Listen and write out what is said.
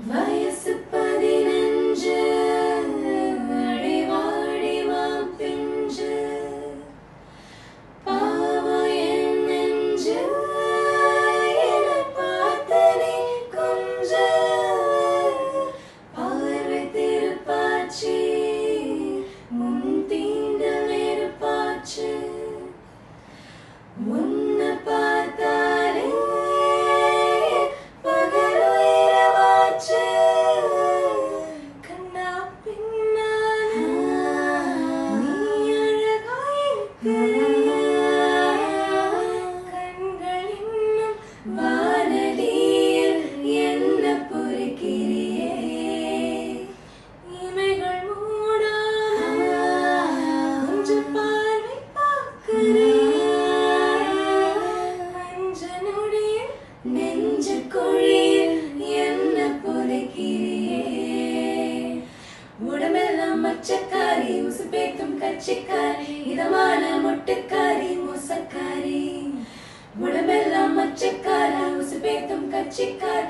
வயசு 15 அடிவாடி பிஞ்சு பாவம் என் நெஞ்சு என்னை பார்த்து நீ கொஞ்ச பார்வை திருப்பாச்சி முன் தீண்டல் நெருப்பாச்சு உன்னை பார்த்தாலே பகலுயிரவாச்சு கண்ணா பின்னால நீ அழகாயிருக்கிற கண்கள் இன்னும் வானலியில் என்ன பொறுக்கிறியே இமைகள் மூடாம கொஞ்சம் பார்வை பார்க்கிறேன் நெஞ்சு குழியில் என்ன புதைக்கிறியே உடம்பெல்லாம் மச்சக்காரி உசுப்பேத்தும் கட்சிக்காரி இதமான மொட்டுக்காரி மோசக்காரி உடம்பெல்லாம் மச்சக்கார உசுப்பேத்தும் கட்சிக்காரி